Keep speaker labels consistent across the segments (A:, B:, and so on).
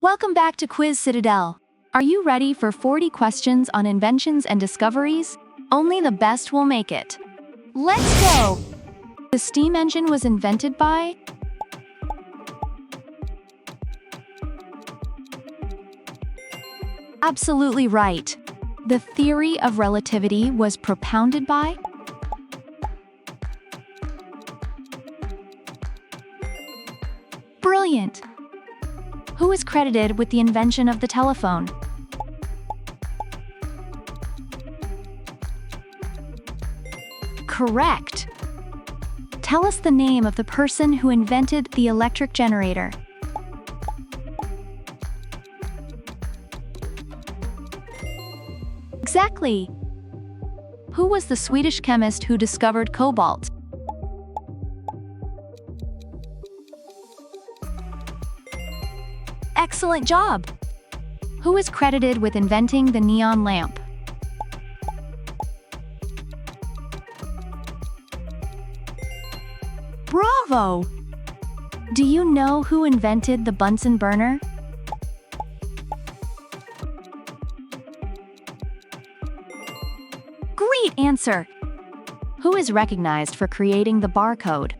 A: Welcome back to Quiz Citadel. Are you ready for 40 questions on inventions and discoveries? Only the best will make it. Let's go! The steam engine was invented by? Absolutely right. The theory of relativity was propounded by? Brilliant! Who is credited with the invention of the telephone? Correct! Tell us the name of the person who invented the electric generator. Exactly! Who was the Swedish chemist who discovered cobalt? Excellent job! Who is credited with inventing the neon lamp? Bravo! Do you know who invented the Bunsen burner? Great answer! Who is recognized for creating the barcode?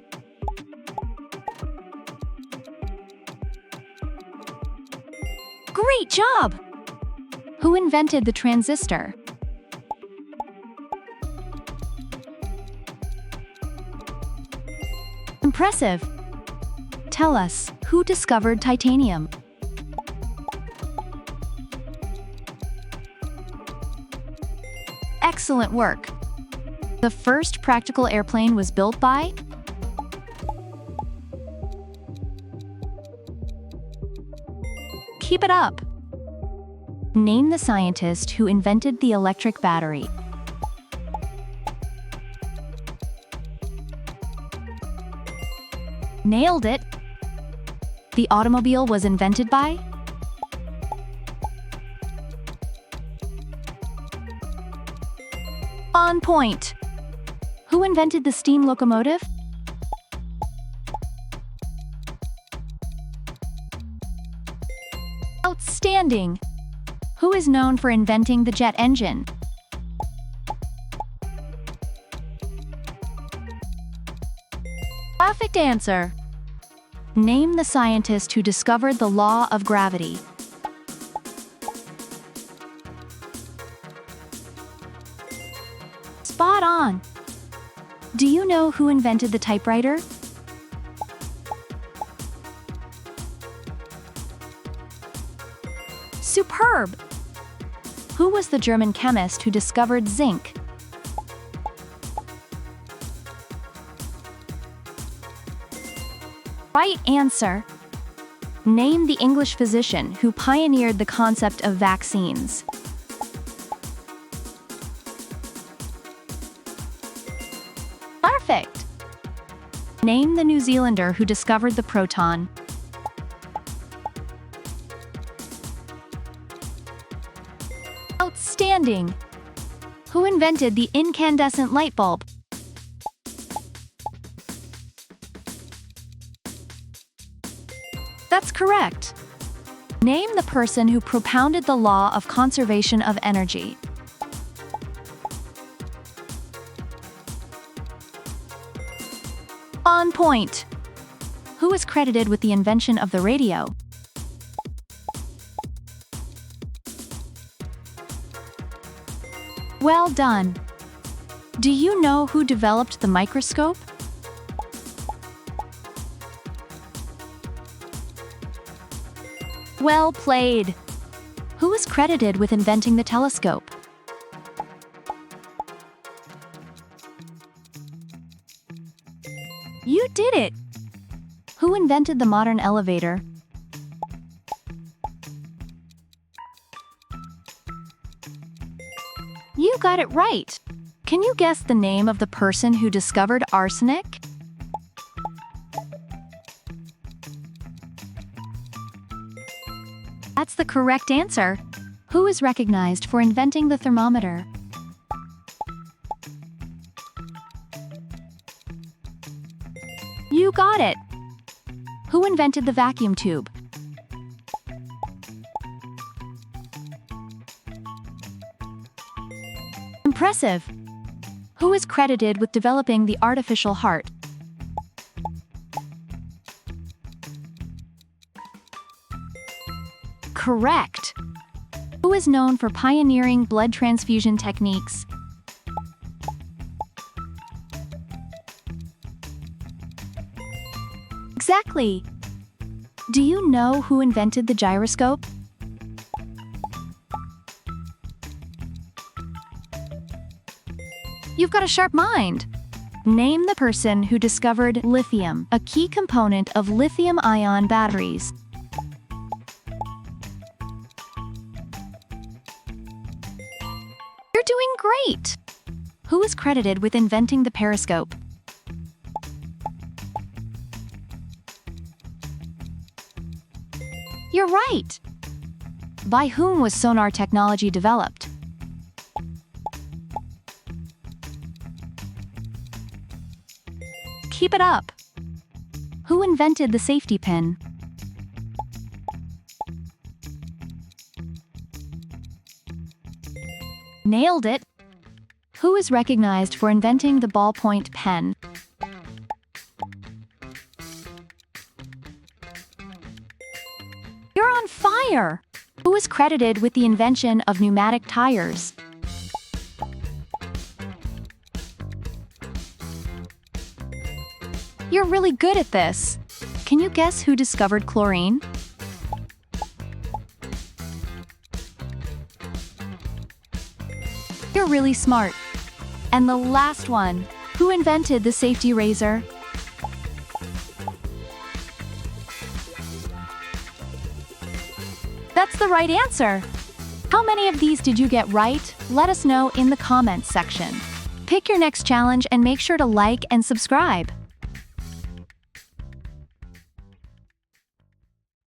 A: Great job! Who invented the transistor? Impressive! Tell us, who discovered titanium? Excellent work! The first practical airplane was built by? Keep it up! Name the scientist who invented the electric battery. Nailed it! The automobile was invented by? On point! Who invented the steam locomotive? Outstanding! Who is known for inventing the jet engine? Perfect answer! Name the scientist who discovered the law of gravity. Spot on! Do you know who invented the typewriter? Superb! Who was the German chemist who discovered zinc? Right answer! Name the English physician who pioneered the concept of vaccines. Perfect! Name the New Zealander who discovered the proton. Outstanding! Who invented the incandescent light bulb? That's correct! Name the person who propounded the law of conservation of energy. On point! Who is credited with the invention of the radio? Well done! Do you know who developed the microscope? Well played! Who is credited with inventing the telescope? You did it! Who invented the modern elevator? You got it right! Can you guess the name of the person who discovered arsenic? That's the correct answer! Who is recognized for inventing the thermometer? You got it! Who invented the vacuum tube? Impressive. Who is credited with developing the artificial heart? Correct. Who is known for pioneering blood transfusion techniques? Exactly. Do you know who invented the gyroscope? You've got a sharp mind. Name the person who discovered lithium, a key component of lithium-ion batteries. You're doing great! Who is credited with inventing the periscope? You're right! By whom was sonar technology developed? Keep it up! Who invented the safety pin? Nailed it! Who is recognized for inventing the ballpoint pen? You're on fire! Who is credited with the invention of pneumatic tires? You're really good at this! Can you guess who discovered chlorine? You're really smart. And the last one, who invented the safety razor? That's the right answer! How many of these did you get right? Let us know in the comments section. Pick your next challenge and make sure to like and subscribe.